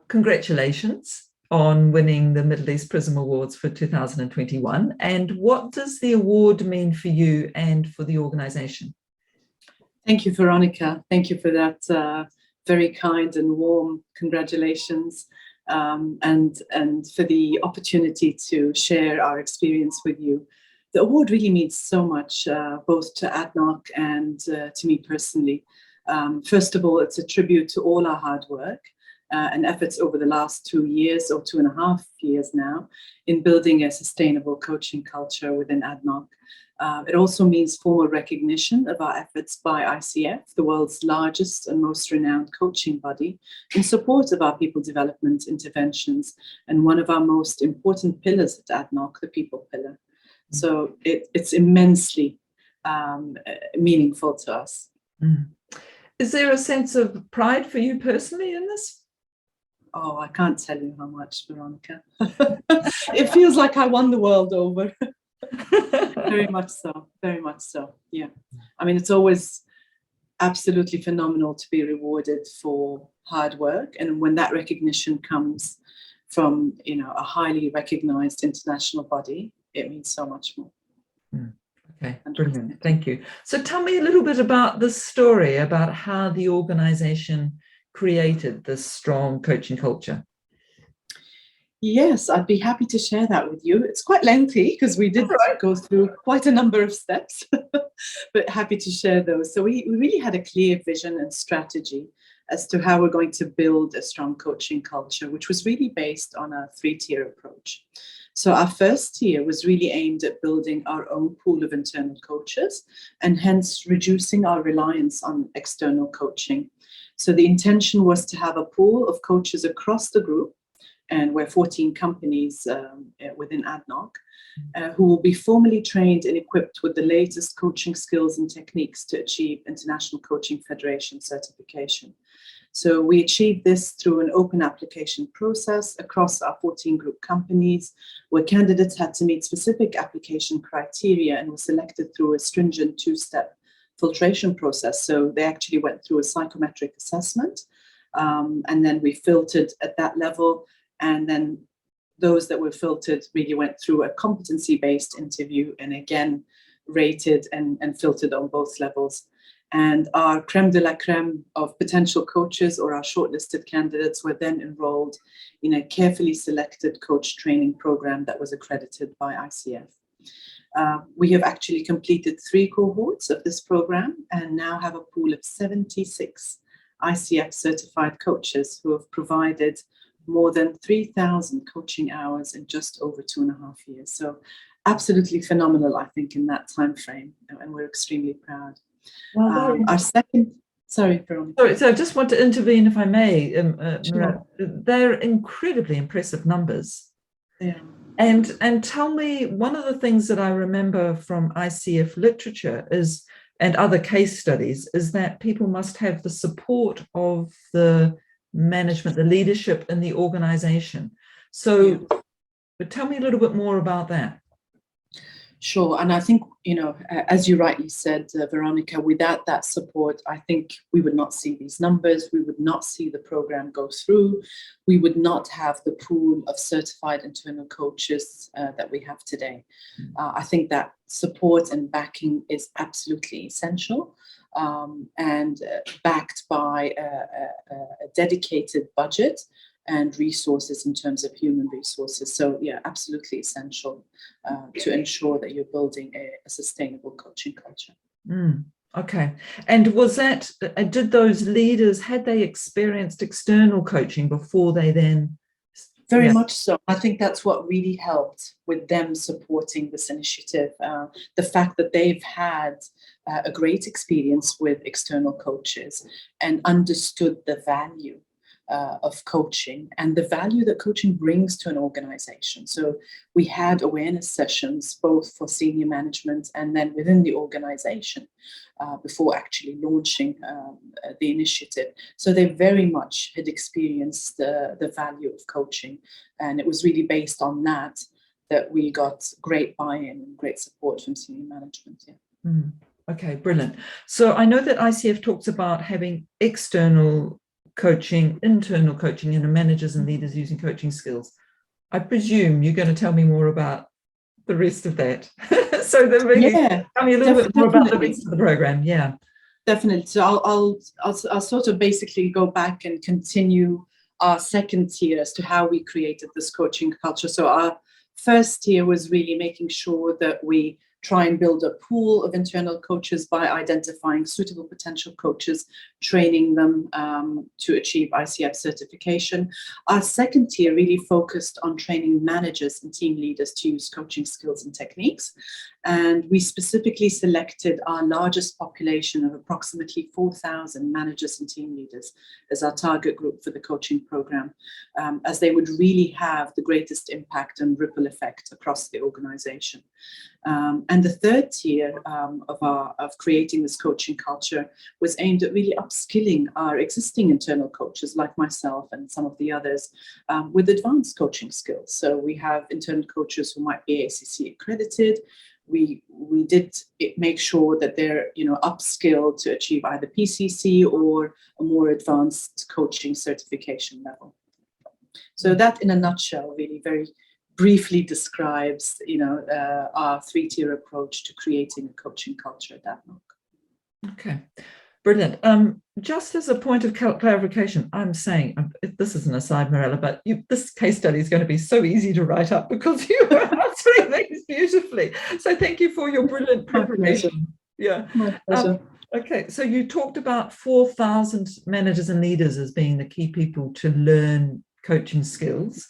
congratulations on winning the Middle East Prism Awards for 2021. And what does the award mean for you and for the organisation? Thank you, Veronica. Thank you for that very kind and warm congratulations, and for the opportunity to share our experience with you. The award really means so much, both to ADNOC and to me personally. First of all, it's a tribute to all our hard work and efforts over the last 2 years or 2.5 years now in building a sustainable coaching culture within ADNOC. It also means formal recognition of our efforts by ICF, the world's largest and most renowned coaching body, in support of our people development interventions and one of our most important pillars at ADNOC, the people pillar. So it's immensely meaningful to us. Mm. Is there a sense of pride for you personally in this? Oh, I can't tell you how much, Veronica. It feels like I won the world over. Very much so, very much so, yeah. I mean, it's always absolutely phenomenal to be rewarded for hard work. And when that recognition comes from, a highly recognized international body, it means so much more. Okay, brilliant. Thank you. So tell me a little bit about the story, about how the organization created this strong coaching culture. Yes, I'd be happy to share that with you. It's quite lengthy because we did go through quite a number of steps, but happy to share those. So we really had a clear vision and strategy as to how we're going to build a strong coaching culture, which was really based on a 3-tier approach. So our first tier was really aimed at building our own pool of internal coaches and hence reducing our reliance on external coaching. So the intention was to have a pool of coaches across the group, and we're 14 companies within ADNOC, who will be formally trained and equipped with the latest coaching skills and techniques to achieve International Coaching Federation certification. So we achieved this through an open application process across our 14 group companies, where candidates had to meet specific application criteria and were selected through a stringent 2-step filtration process. So they actually went through a psychometric assessment, and then we filtered at that level. And then those that were filtered really went through a competency-based interview and again rated and filtered on both levels. And our creme de la creme of potential coaches or our shortlisted candidates were then enrolled in a carefully selected coach training program that was accredited by ICF. We have actually completed 3 cohorts of this program and now have a pool of 76 ICF certified coaches who have provided more than 3,000 coaching hours in just over 2.5 years. So absolutely phenomenal, I think, in that time frame, and we're extremely proud. Our second, sorry, Veronica. Sorry, so I just want to intervene, if I may. Sure. They're incredibly impressive numbers. Yeah. And tell me, one of the things that I remember from ICF literature is, and other case studies, is that people must have the support of the management, the leadership in the organization. So, but tell me a little bit more about that. Sure. And I think, as you rightly said, Veronica, without that support, I think we would not see these numbers. We would not see the program go through. We would not have the pool of certified internal coaches that we have today. I think that support and backing is absolutely essential, and backed by a dedicated budget and resources in terms of human resources. So yeah, absolutely essential to ensure that you're building a sustainable coaching culture. Okay. And was that, did those leaders, had they experienced external coaching before they then? Very much so. I think that's what really helped with them supporting this initiative. The fact that they've had a great experience with external coaches and understood the value of coaching and the value that coaching brings to an organization. So we had awareness sessions both for senior management and then within the organization before actually launching the initiative. So they very much had experienced the value of coaching, and it was really based on that we got great buy-in and great support from senior management. Okay, brilliant. So I know that ICF talks about having external coaching, internal coaching, managers and leaders using coaching skills. I presume you're going to tell me more about the rest of that. So then maybe tell me a little bit more about the rest of the program. Yeah, definitely. So I'll sort of basically go back and continue our second tier as to how we created this coaching culture. So our first tier was really making sure that we try and build a pool of internal coaches by identifying suitable potential coaches, training them to achieve ICF certification. Our second tier really focused on training managers and team leaders to use coaching skills and techniques. And we specifically selected our largest population of approximately 4,000 managers and team leaders as our target group for the coaching program, as they would really have the greatest impact and ripple effect across the organization. And the third tier of creating this coaching culture was aimed at really upskilling our existing internal coaches like myself and some of the others with advanced coaching skills. So we have internal coaches who might be ACC accredited. We did make sure that they're upskilled to achieve either PCC or a more advanced coaching certification level. So that, in a nutshell, really very briefly describes our three-tier approach to creating a coaching culture at ADNOC. Okay, brilliant. Just as a point of clarification, I'm saying, this is an aside, Mirella, but this case study is going to be so easy to write up because you are answering things beautifully. So thank you for your brilliant preparation. Yeah. My pleasure. Okay, so you talked about 4,000 managers and leaders as being the key people to learn coaching skills.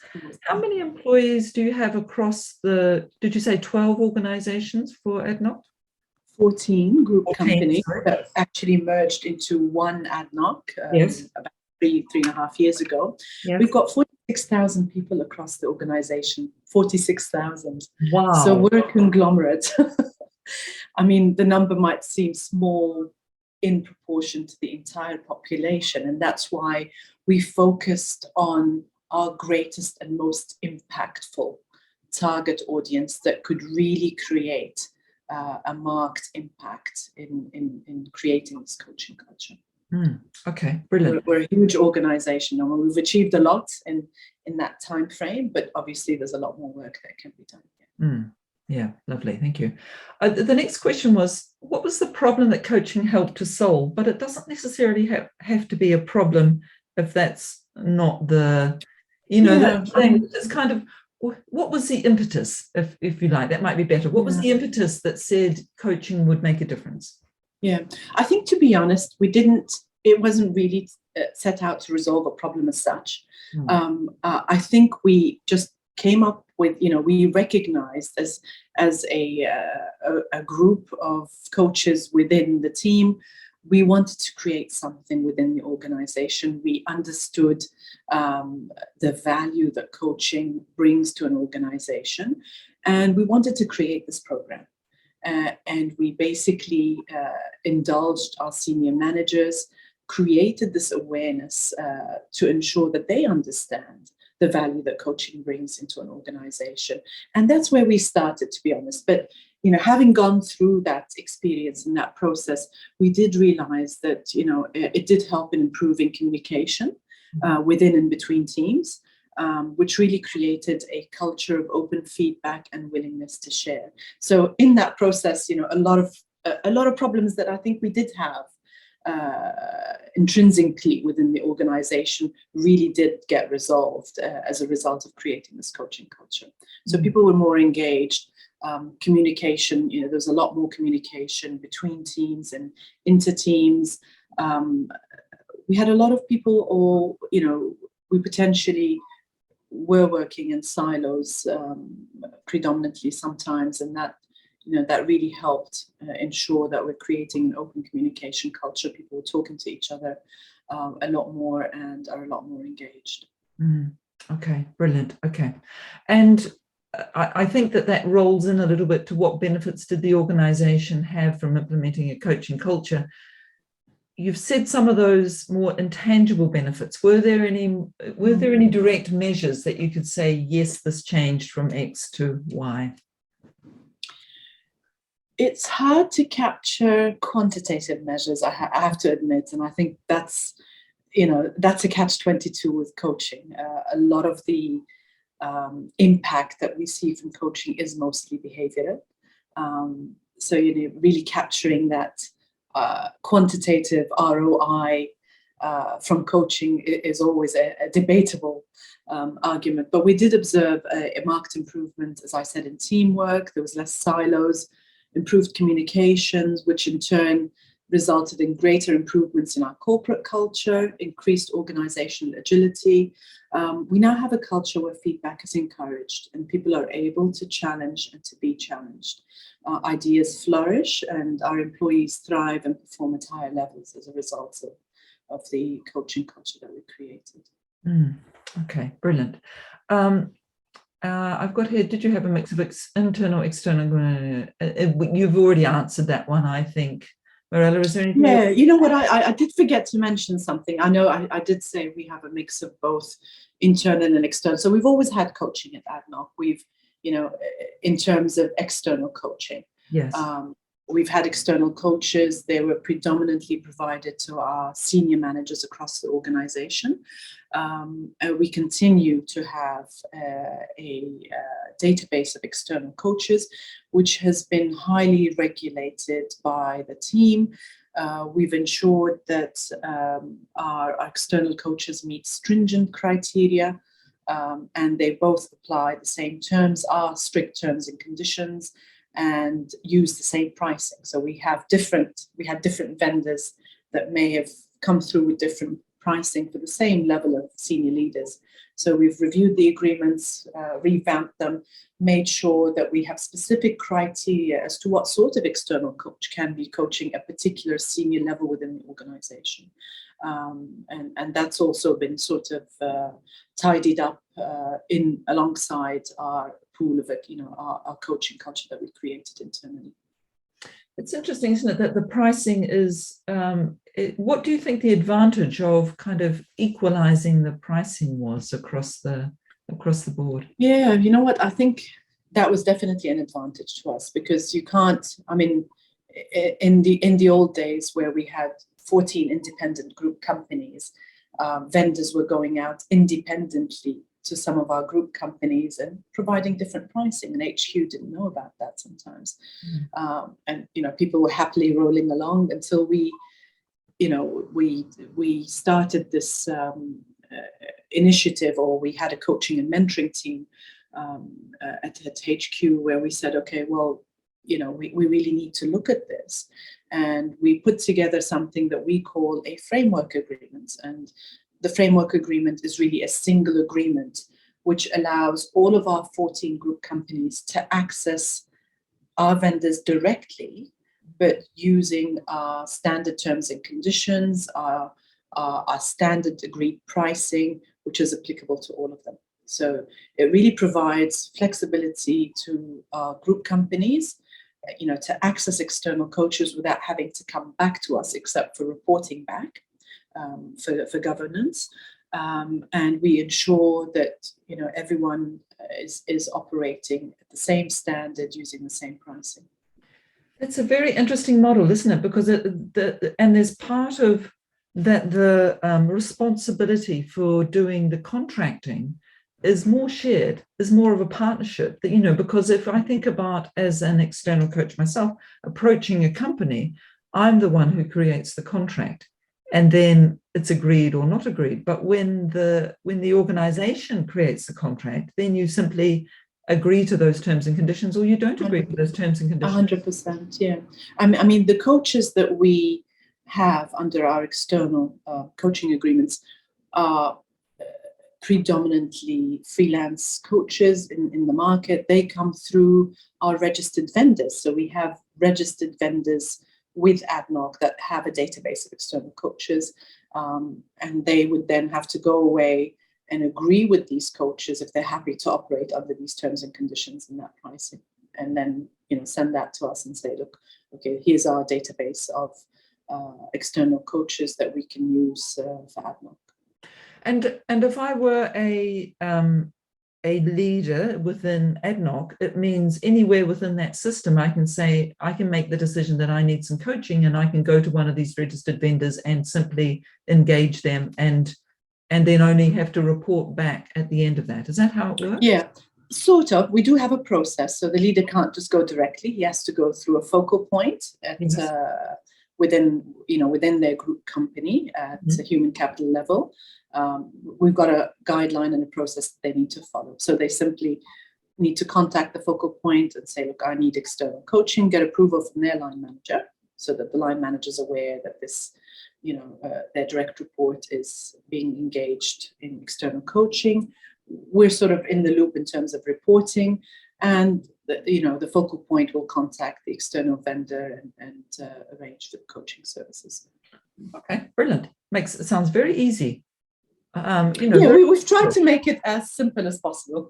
How many employees do you have across did you say 12 organizations for ADNOC? 14 group companies that actually merged into one ADNOC about three and a half years ago. Yes. We've got 46,000 people across the organization, 46,000. Wow. So we're a conglomerate. I mean, the number might seem small in proportion to the entire population, and that's why we focused on our greatest and most impactful target audience that could really create a marked impact in creating this coaching culture. Okay, brilliant. We're a huge organization, and we've achieved a lot in that time frame, but obviously there's a lot more work that can be done. Yeah, lovely, thank you. The next question was, what was the problem that coaching helped to solve? But it doesn't necessarily have to be a problem if that's not the, that thing. It's kind of, what was the impetus, if you like, that might be better. What was the impetus that said coaching would make a difference? Yeah, I think, to be honest, it wasn't really set out to resolve a problem as such. I think we just came up with, we recognized as a group of coaches within the team, we wanted to create something within the organization. We understood the value that coaching brings to an organization, and we wanted to create this program. And we basically indulged our senior managers, created this awareness to ensure that they understand the value that coaching brings into an organization. And that's where we started, to be honest. But having gone through that experience and that process, we did realize that it did help in improving communication within and between teams, which really created a culture of open feedback and willingness to share. So in that process, a lot of problems that I think we did have intrinsically within the organization really did get resolved as a result of creating this coaching culture. So people were more engaged. Communication, there's a lot more communication between teams and inter teams. We had a lot of people, or we potentially were working in silos predominantly sometimes, and that that really helped ensure that we're creating an open communication culture. People were talking to each other a lot more and are a lot more engaged. Okay, brilliant. Okay, and I think that rolls in a little bit to what benefits did the organization have from implementing a coaching culture. You've said some of those more intangible benefits. Were there any direct measures that you could say, yes, this changed from X to Y? It's hard to capture quantitative measures, I have to admit, and I think that's that's a catch-22 with coaching. A lot of the impact that we see from coaching is mostly behavioral. So, really capturing that quantitative ROI from coaching is always a debatable argument. But we did observe a marked improvement, as I said, in teamwork. There was less silos, improved communications, which in turn resulted in greater improvements in our corporate culture, increased organizational agility. We now have a culture where feedback is encouraged and people are able to challenge and to be challenged. Ideas flourish and our employees thrive and perform at higher levels as a result of the coaching culture that we created. Okay, brilliant. I've got here, did you have a mix of internal, external? You've already answered that one, I think. Mirella, is there anything? Yeah, you know what, I did forget to mention something. I know I did say we have a mix of both internal and external. So we've always had coaching at ADNOC. We've, in terms of external coaching. Yes. We've had external coaches. They were predominantly provided to our senior managers across the organization. We continue to have a database of external coaches, which has been highly regulated by the team. We've ensured that our external coaches meet stringent criteria, and they both apply the same terms, are strict terms and conditions, and use the same pricing. So we had different vendors that may have come through with different pricing for the same level of senior leaders. So we've reviewed the agreements, revamped them, made sure that we have specific criteria as to what sort of external coach can be coaching a particular senior level within the organization. And that's also been sort of tidied up alongside our pool of our coaching culture that we created internally. It's interesting, isn't it, that the pricing is, what do you think the advantage of kind of equalizing the pricing was across the board? Yeah, you know what, I think that was definitely an advantage to us, because you can't, I mean, in the old days where we had 14 independent group companies, vendors were going out independently to some of our group companies and providing different pricing, and HQ didn't know about that sometimes. And people were happily rolling along until we started this initiative, or we had a coaching and mentoring team at HQ, where we said, okay, well, we really need to look at this. And we put together something that we call a framework agreement. And the framework agreement is really a single agreement which allows all of our 14 group companies to access our vendors directly, but using our standard terms and conditions, our standard agreed pricing, which is applicable to all of them. So it really provides flexibility to our group companies, to access external coaches without having to come back to us, except for reporting back. For governance, and we ensure that everyone is operating at the same standard, using the same pricing. It's a very interesting model, isn't it? Because and there's part of that the responsibility for doing the contracting is more shared, is more of a partnership. That because if I think about, as an external coach myself, approaching a company, I'm the one who creates the contract. And then it's agreed or not agreed. But when the organization creates the contract, then you simply agree to those terms and conditions, or you don't agree to those terms and conditions. 100%, yeah. I mean, the coaches that we have under our external coaching agreements are predominantly freelance coaches in the market. They come through our registered vendors. So we have registered vendors with ADNOC that have a database of external coaches, and they would then have to go away and agree with these coaches if they're happy to operate under these terms and conditions and that pricing, and then send that to us and say, look, okay, here's our database of external coaches that we can use for ADNOC. And if I were a a leader within ADNOC, it means anywhere within that system, I can say, I can make the decision that I need some coaching, and I can go to one of these registered vendors and simply engage them, and then only have to report back at the end of that. Is that how it works? Yeah, sort of. We do have a process. So the leader can't just go directly. He has to go through a focal point at, Yes. within their group company at a human capital level. We've got a guideline and a process that they need to follow. So they simply need to contact the focal point and say, look, I need external coaching, get approval from their line manager, so that the line manager is aware that this, their direct report is being engaged in external coaching. We're sort of in the loop in terms of reporting, and the focal point will contact the external vendor and arrange for the coaching services. Okay, brilliant. It sounds very easy. We've tried to make it as simple as possible.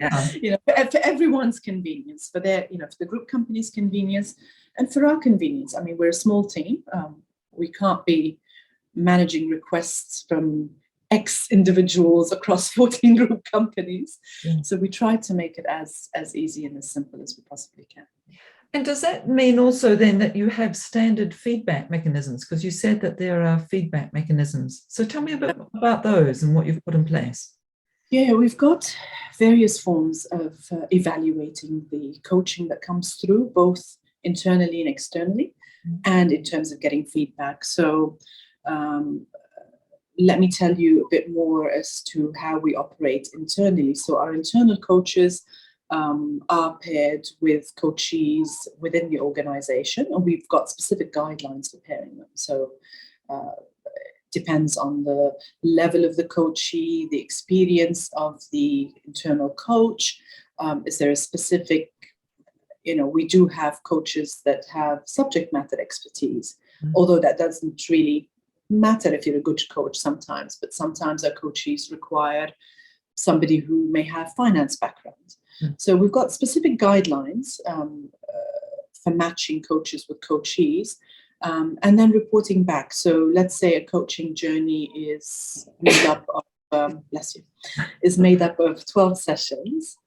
Yeah. For everyone's convenience, for their, for the group company's convenience, and for our convenience. I mean, we're a small team. We can't be managing requests from X individuals across 14 group companies. Yeah. So we try to make it as easy and as simple as we possibly can. And does that mean also then that you have standard feedback mechanisms? Because you said that there are feedback mechanisms. So tell me a bit about those and what you've put in place. Yeah, we've got various forms of evaluating the coaching that comes through, both internally and externally, and in terms of getting feedback. So let me tell you a bit more as to how we operate internally. So our internal coaches are paired with coachees within the organization, and we've got specific guidelines for pairing them. So depends on the level of the coachee, the experience of the internal coach. Is there a specific, we do have coaches that have subject matter expertise, although that doesn't really matter if you're a good coach sometimes, but sometimes our coachees require somebody who may have finance background. So we've got specific guidelines for matching coaches with coachees, and then reporting back. So let's say a coaching journey is made up of, is made up of 12 sessions.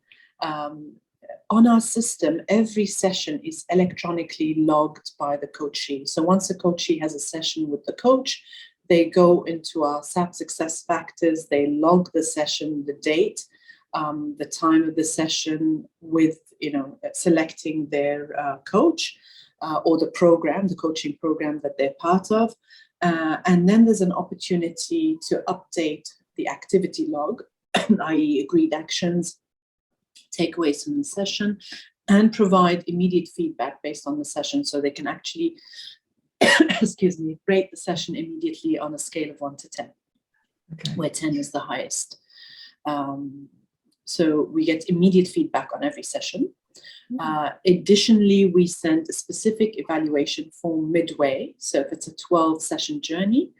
On our system, every session is electronically logged by the coachee. So once a coachee has a session with the coach, they go into our SAP Success Factors, they log the session, the date, the time of the session with, selecting their coach or the program, the coaching program that they're part of. And then there's an opportunity to update the activity log, i.e. agreed actions, takeaways from the session, and provide immediate feedback based on the session, so they can actually, rate the session immediately on a scale of 1 to 10, where 10 is the highest. So we get immediate feedback on every session. Additionally, we send a specific evaluation form midway. So if it's a 12-session journey,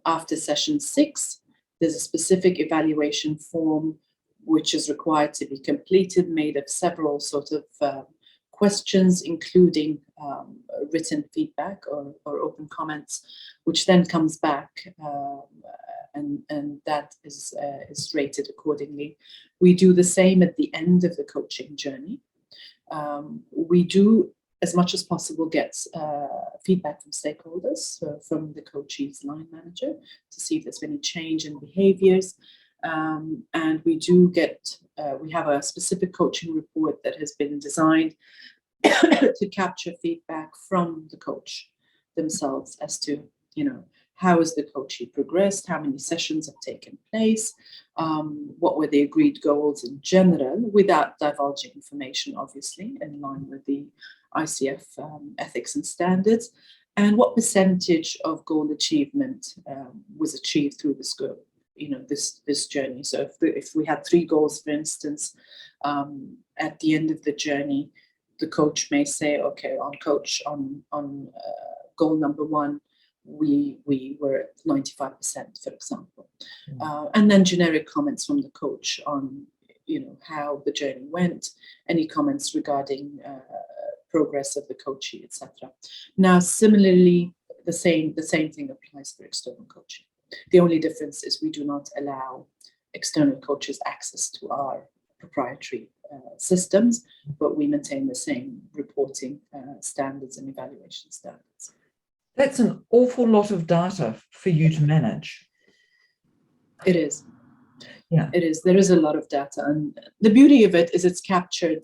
after session 6, there's a specific evaluation form which is required to be completed, made of several sort of questions, including written feedback or open comments, which then comes back, and that is rated accordingly. We do the same at the end of the coaching journey. We do, as much as possible, get feedback from stakeholders, so from the coachee's line manager, to see if there's been any change in behaviors. And we do get, we have a specific coaching report that has been designed to capture feedback from the coach themselves as to, how has the coachee progressed, how many sessions have taken place, what were the agreed goals in general, without divulging information, obviously, in line with the ICF ethics and standards, and what percentage of goal achievement was achieved through the scope. This journey. So if we had 3 goals, for instance, at the end of the journey, the coach may say, okay, on goal number 1, we were at 95%, for example. And then generic comments from the coach on, how the journey went, any comments regarding progress of the coachee, etc. Now, similarly, the same thing applies for external coaching. The only difference is we do not allow external coaches access to our proprietary systems, but we maintain the same reporting standards and evaluation standards. That's an awful lot of data for you to manage. It is. Yeah. It is. There is a lot of data, and the beauty of it is it's captured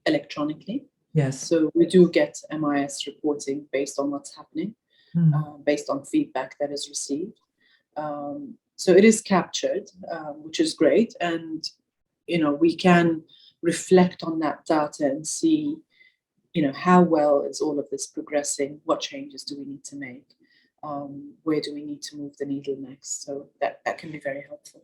electronically. Yes. So we do get MIS reporting based on what's happening, based on feedback that is received. So it is captured, which is great. And, we can reflect on that data and see, how well is all of this progressing? What changes do we need to make? Where do we need to move the needle next? So that can be very helpful.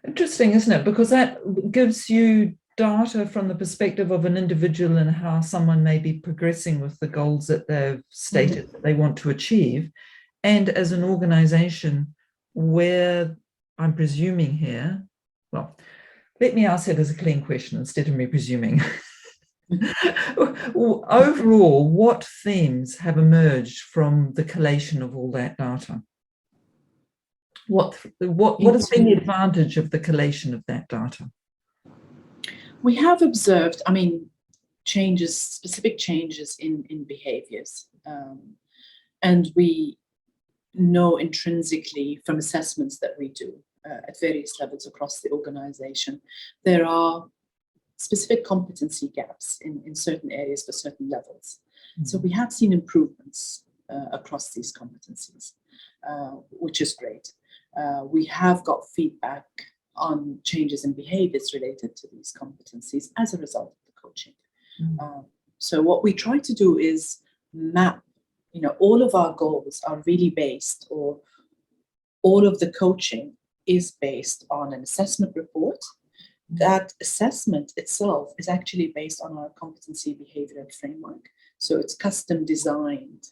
Interesting, isn't it? Because that gives you data from the perspective of an individual and how someone may be progressing with the goals that they've stated that they want to achieve. And as an organization, where I'm presuming here, well, let me ask it as a clean question instead of me presuming. Overall, what themes have emerged from the collation of all that data? What has been the advantage of the collation of that data? We have observed, specific changes in behaviors. And we know intrinsically from assessments that we do at various levels across the organization, there are specific competency gaps in certain areas for certain levels. So we have seen improvements across these competencies, which is great. We have got feedback on changes in behaviors related to these competencies as a result of the coaching. So what we try to do is map, all of our goals are really based, or all of the coaching is based on an assessment report. That assessment itself is actually based on our competency behavioral framework. So it's custom designed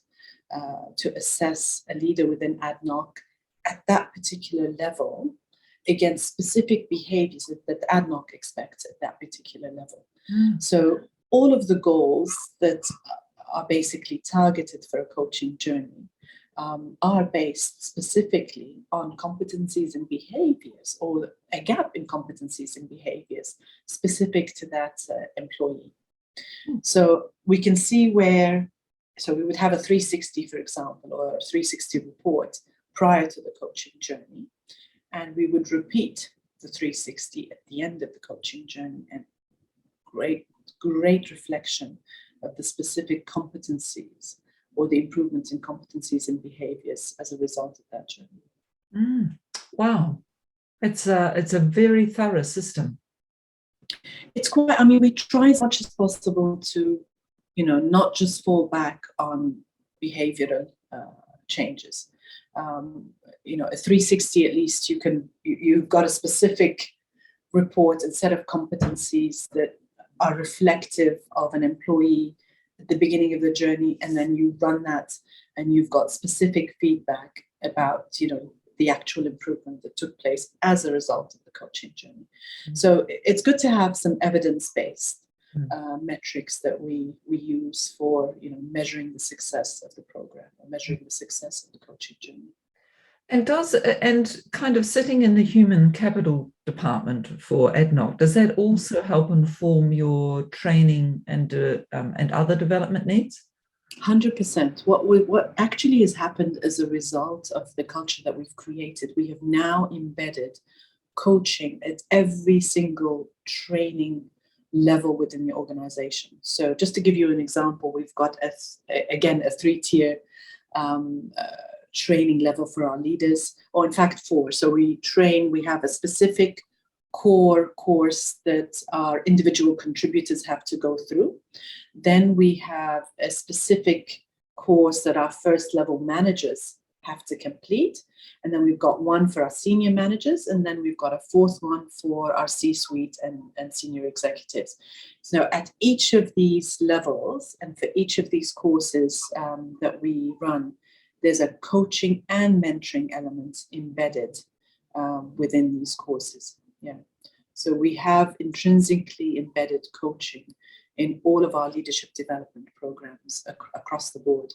to assess a leader within ADNOC at that particular level against specific behaviors that ADNOC expects at that particular level. So all of the goals that are basically targeted for a coaching journey are based specifically on competencies and behaviors, or a gap in competencies and behaviors specific to that employee. So we can see so we would have a 360, for example, or a 360 report prior to the coaching journey. And we would repeat the 360 at the end of the coaching journey, and great reflection of the specific competencies or the improvements in competencies and behaviors as a result of that journey. Wow. It's a very thorough system. It's quite, we try as much as possible to, not just fall back on behavioral changes. A 360, at least you've got a specific report and set of competencies that are reflective of an employee at the beginning of the journey, and then you run that and you've got specific feedback about, the actual improvement that took place as a result of the coaching journey. So it's good to have some evidence-based metrics that we use for, measuring the success of the program, or measuring the success of the coaching journey. And kind of sitting in the human capital department for ADNOC, does that also help inform your training and other development needs? 100%. What actually has happened as a result of the culture that we've created, we have now embedded coaching at every single training level within the organization. So just to give you an example, we've got a 3-tier training level for our leaders, or in fact 4. So we have a specific core course that our individual contributors have to go through. Then we have a specific course that our first level managers have to complete. And then we've got one for our senior managers, and then we've got a 4th one for our C-suite and senior executives. So at each of these levels, and for each of these courses that we run, there's a coaching and mentoring element embedded within these courses. Yeah. So we have intrinsically embedded coaching in all of our leadership development programs across the board.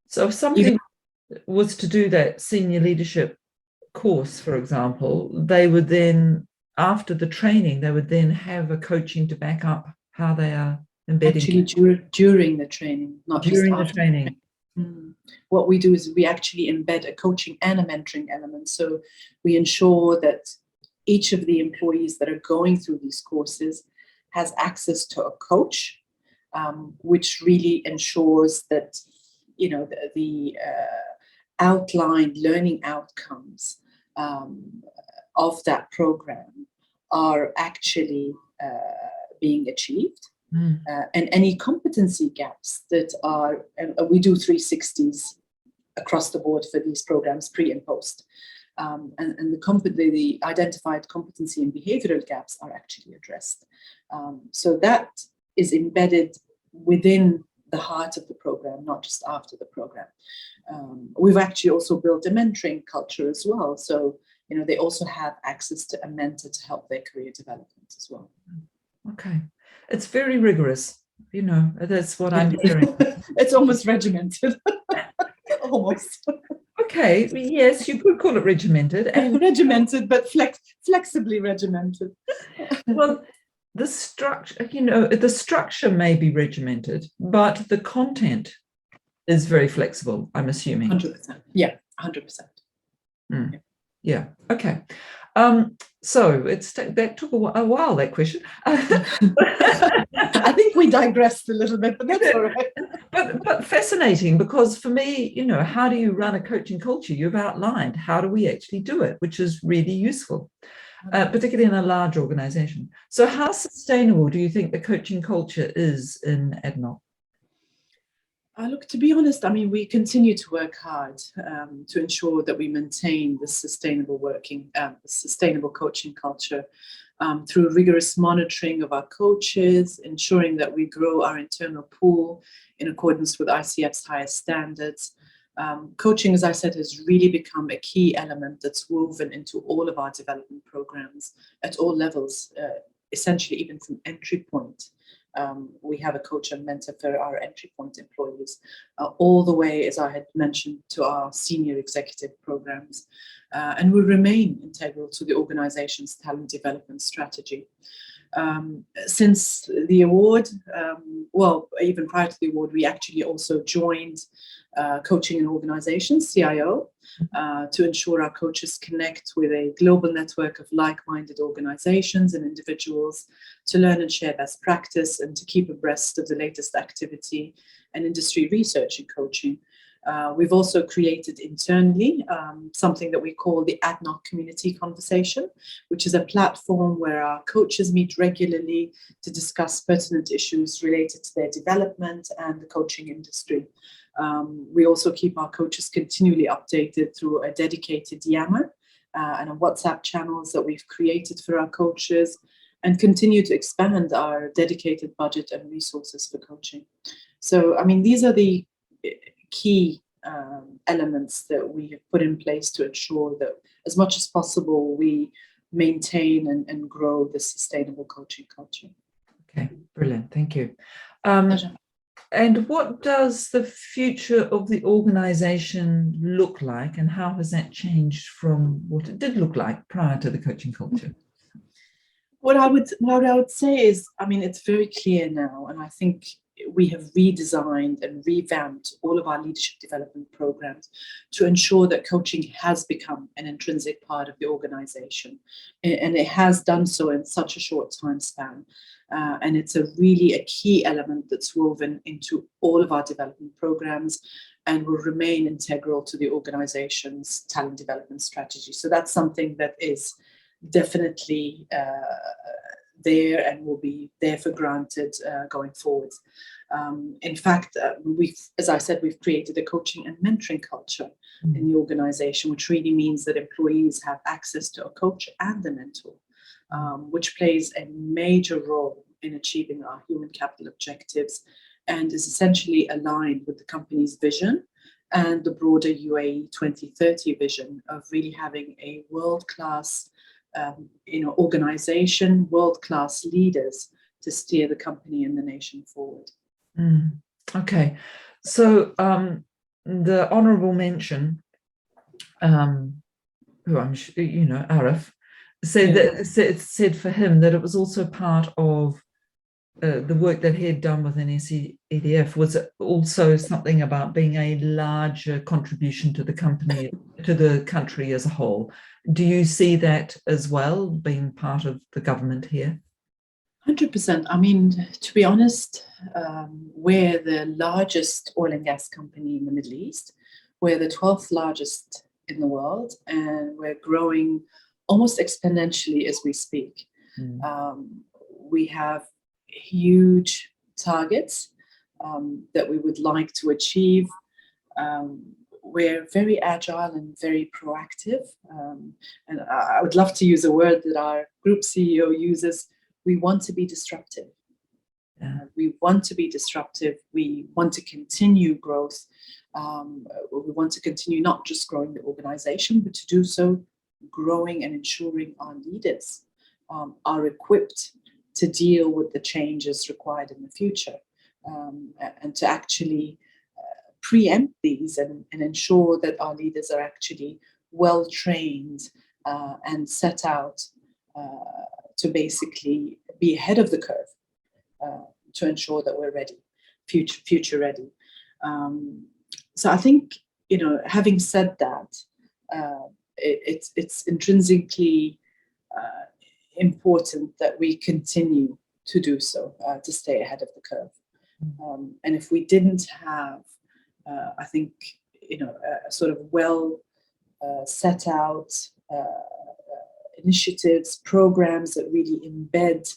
So if somebody was to do that senior leadership course, for example, they would then, after the training, they would then have a coaching to back up how they are embedding. Actually, during the training, not during just the after training. What we do is we actually embed a coaching and a mentoring element. So we ensure that each of the employees that are going through these courses has access to a coach, which really ensures that, you know, the outlined learning outcomes of that program are actually being achieved. And any competency gaps that are, and we do 360s across the board for these programs, pre and post. And the identified competency and behavioral gaps are actually addressed. So that is embedded within the heart of the program, not just after the program. We've actually also built a mentoring culture as well. So, you know, they also have access to a mentor to help their career development as well. Okay. It's very rigorous, you know, that's what I'm hearing. It's almost regimented. Almost. Okay, yes, you could call it regimented. And regimented, but flexibly regimented. well, the structure, you know, the structure may be regimented, but the content is very flexible, I'm assuming. 100%. Yeah, 100%. Yeah. Okay. So that took a while, that question. I think we digressed a little bit, but that's all right. But fascinating, because for me, you know, how do you run a coaching culture? You've outlined how do we actually do it, which is really useful, particularly in a large organization. So how sustainable do you think the coaching culture is in ADNOC? Look, to be honest, I mean, we continue to work hard to ensure that we maintain the sustainable sustainable coaching culture through rigorous monitoring of our coaches, ensuring that we grow our internal pool in accordance with ICF's highest standards. Coaching, as I said, has really become a key element that's woven into all of our development programs at all levels, essentially even from entry point. We have a coach and mentor for our entry point employees, all the way, as I had mentioned, to our senior executive programs, and will remain integral to the organization's talent development strategy. Since the award, well, even prior to the award, we actually also joined Coaching and Organizations, CIO, to ensure our coaches connect with a global network of like-minded organizations and individuals to learn and share best practice and to keep abreast of the latest activity and industry research in coaching. We've also created internally something that we call the ADNOC Community Conversation, which is a platform where our coaches meet regularly to discuss pertinent issues related to their development and the coaching industry. We also keep our coaches continually updated through a dedicated Yammer and a WhatsApp channels that we've created for our coaches, and continue to expand our dedicated budget and resources for coaching. So, I mean, these are the key elements that we have put in place to ensure that as much as possible we maintain and grow the sustainable coaching culture. Okay, brilliant. Thank you. And what does the future of the organization look like, and how has that changed from what it did look like prior to the coaching culture? What I would say is, I mean, it's very clear now, and I think we have redesigned and revamped all of our leadership development programs to ensure that coaching has become an intrinsic part of the organization, and it has done so in such a short time span. And it's really a key element that's woven into all of our development programs and will remain integral to the organization's talent development strategy. So that's something that is definitely there and will be there for granted going forward. In fact, as I said, we've created a coaching and mentoring culture in the organization, which really means that employees have access to a coach and a mentor, which plays a major role in achieving our human capital objectives and is essentially aligned with the company's vision and the broader UAE 2030 vision of really having a world-class organization, world-class leaders to steer the company and the nation forward. Okay, so the honourable mention who I'm sure, Arif, said for him that it was also part of the work that he had done with EDF was also something about being a larger contribution to the company, to the country as a whole. Do you see that as well, being part of the government here? 100%. I mean, to be honest, we're the largest oil and gas company in the Middle East. We're the 12th largest in the world, and we're growing almost exponentially as we speak. We have huge targets that we would like to achieve. We're very agile and very proactive. And I would love to use a word that our group CEO uses. We want to be disruptive. We want to be disruptive. We want to continue growth. We want to continue not just growing the organization, but to do so growing and ensuring our leaders are equipped to deal with the changes required in the future, and to actually preempt these and ensure that our leaders are actually well trained and set out to basically be ahead of the curve, to ensure that we're ready, future ready. So I think, having said that, it's intrinsically important that we continue to do so, to stay ahead of the curve. And if we didn't have, I think, a sort of well set out initiatives, programs that really embed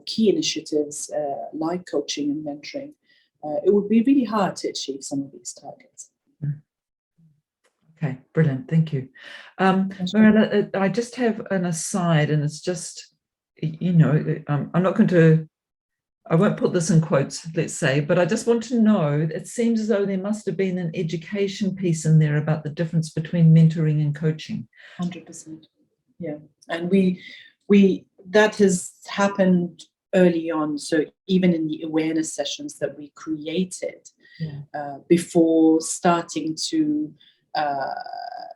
key initiatives like coaching and mentoring, it would be really hard to achieve some of these targets. Okay, brilliant. Thank you. Mirella, I just have an aside, and it's just, I'm not going to, I won't put this in quotes, let's say, but I just want to know, it seems as though there must have been an education piece in there about the difference between mentoring and coaching. 100%. Yeah. And that has happened early on. So even in the awareness sessions that we created before starting to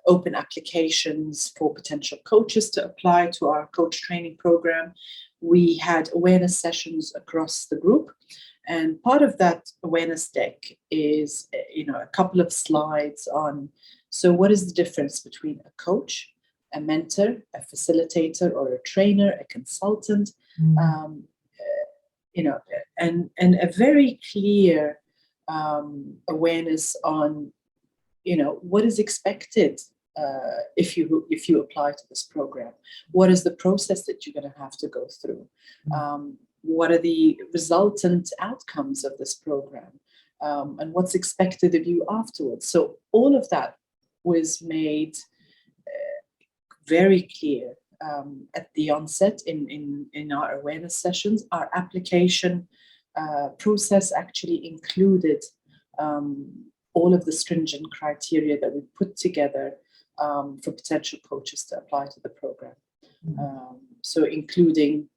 open applications for potential coaches to apply to our coach training program, we had awareness sessions across the group. And part of that awareness deck is, a couple of slides on, so what is the difference between a coach, a mentor, a facilitator, or a trainer, a consultant, and a very clear awareness on, what is expected if you apply to this program. What is the process that you're going to have to go through? What are the resultant outcomes of this program? And what's expected of you afterwards? So all of that was made very clear at the onset in our awareness sessions. Our application process actually included all of the stringent criteria that we put together for potential coaches to apply to the program. So including,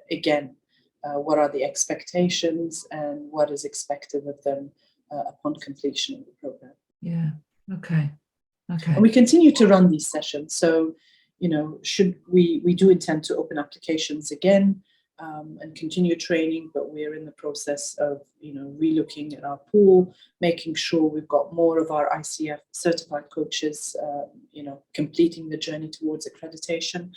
again, what are the expectations and what is expected of them upon completion of the program. Yeah, okay. And we continue to run these sessions. So, should we do intend to open applications again and continue training, but we're in the process of, relooking at our pool, making sure we've got more of our ICF certified coaches, completing the journey towards accreditation.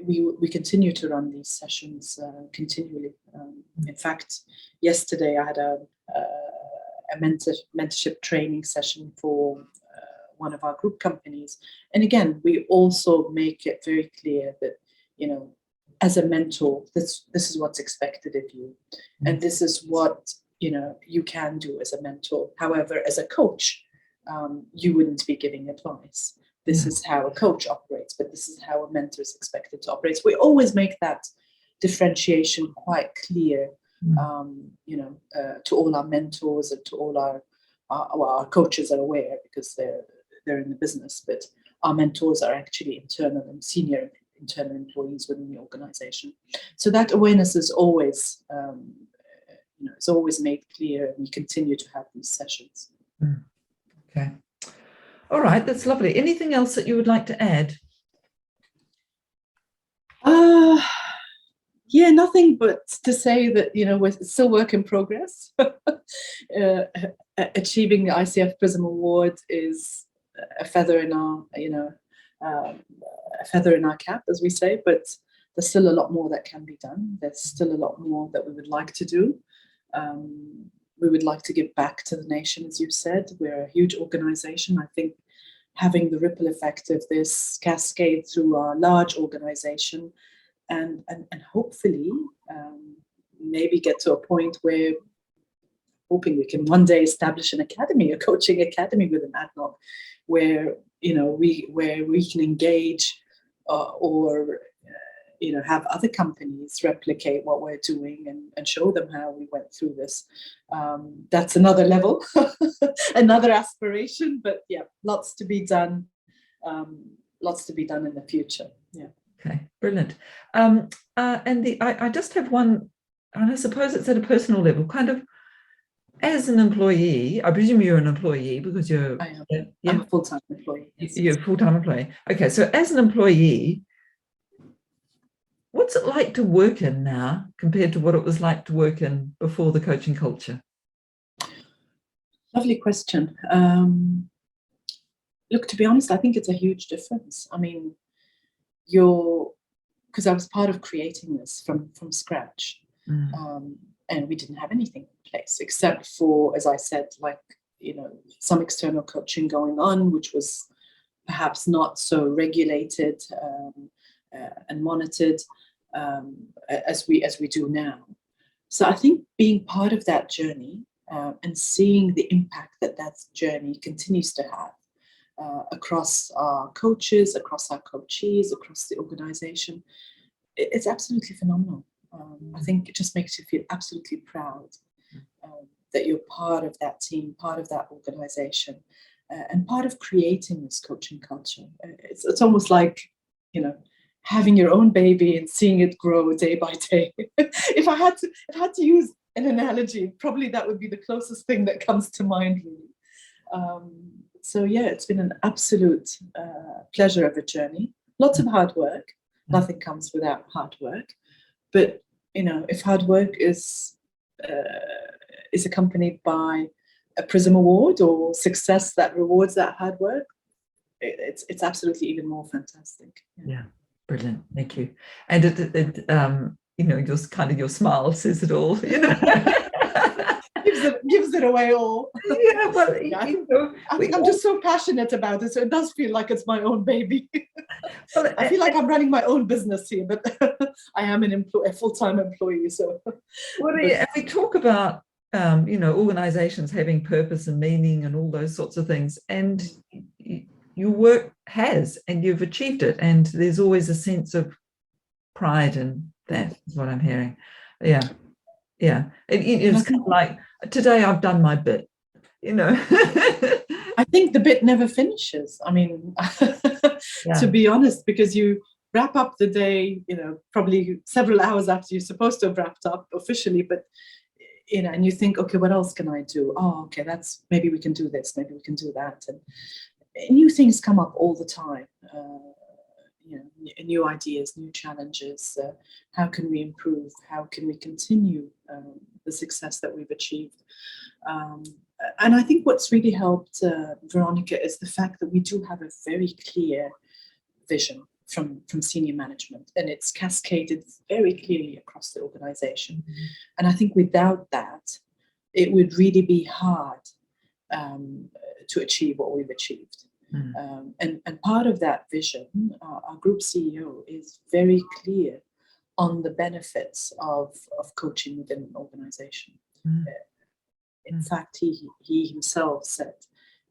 We continue to run these sessions continually. In fact, yesterday I had a mentorship training session for one of our group companies. And again, we also make it very clear that, as a mentor, this is what's expected of you. And this is what, you can do as a mentor. However, as a coach, you wouldn't be giving advice. This is how a coach operates, but this is how a mentor is expected to operate. So we always make that differentiation quite clear, to all our mentors and to all our coaches are aware because they're in the business, but our mentors are actually internal and senior internal employees within the organization. So that awareness is always, it's always made clear, and we continue to have these sessions. Okay. All right, that's lovely. Anything else that you would like to add? Yeah, nothing but to say that, you know, we're still work in progress. Achieving the ICF Prism Award is a feather in our, you know, a feather in our cap, as we say, but there's still a lot more that can be done. There's still a lot more that we would like to do. We would like to give back to the nation, as you said. We're a huge organization. I think having the ripple effect of this cascade through our large organization and hopefully maybe get to a point where hoping we can one day establish an academy, a coaching academy within ADNOC, where, you know, where we can engage or you know, have other companies replicate what we're doing and show them how we went through this. That's another level, another aspiration, but yeah, lots to be done. Lots to be done in the future. Yeah. Okay, brilliant. I just have one, and I suppose it's at a personal level, kind of as an employee. I presume you're an employee because you're. I am. Yeah? I'm a full-time employee. Yes. You're a full-time employee. Okay, so as an employee, what's it like to work in now compared to what it was like to work in before the coaching culture? Lovely question. Look, to be honest, I think it's a huge difference. I mean, because I was part of creating this from scratch, and we didn't have anything in place except for, as I said, like, you know, some external coaching going on, which was perhaps not so regulated and monitored as we do now. So I think being part of that journey and seeing the impact that journey continues to have across our coaches, across our coachees, across the organization, it's absolutely phenomenal. I think it just makes you feel absolutely proud that you're part of that team, part of that organization, and part of creating this coaching culture. It's almost like, you know, having your own baby and seeing it grow day by day. If I had to use an analogy, probably that would be the closest thing that comes to mind, really. So yeah, it's been an absolute pleasure of a journey. Lots of hard work. Nothing comes without hard work. But, you know, if hard work is accompanied by a Prism Award or success that rewards that hard work, it's absolutely even more fantastic. Yeah, brilliant. Thank you. And it you know, just kind of your smile says it all, you know. gives it away all. Yeah, well, I think I'm just so passionate about it, so it does feel like it's my own baby. Well, I feel like I'm running my own business here, but I am a full-time employee. So, well, and we talk about you know, organizations having purpose and meaning and all those sorts of things, and your work has, and you've achieved it, and there's always a sense of pride in that, is what I'm hearing. Yeah. It's kind of like, today I've done my bit, you know. I think the bit never finishes. I mean, to be honest, because you wrap up the day, you know, probably several hours after you're supposed to have wrapped up officially, but, you know, and you think, okay, what else can I do? Oh, okay, maybe we can do this, maybe we can do that. And new things come up all the time. You know, new ideas, new challenges. How can we improve? How can we continue the success that we've achieved? And I think what's really helped Veronica is the fact that we do have a very clear vision from senior management, and it's cascaded very clearly across the organization. And I think without that, it would really be hard to achieve what we've achieved. And part of that vision, our group CEO is very clear on the benefits of coaching within an organization. In fact, he himself said,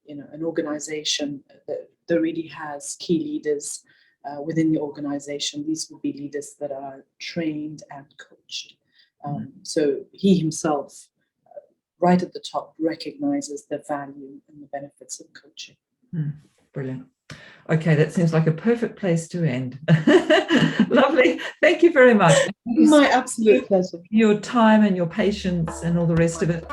you know, an organization that really has key leaders within the organization, these would be leaders that are trained and coached. So he himself, right at the top, recognizes the value and the benefits of coaching. Brilliant. Okay, that seems like a perfect place to end. Lovely. Thank you very much. My absolute pleasure. Your time and your patience and all the rest of it.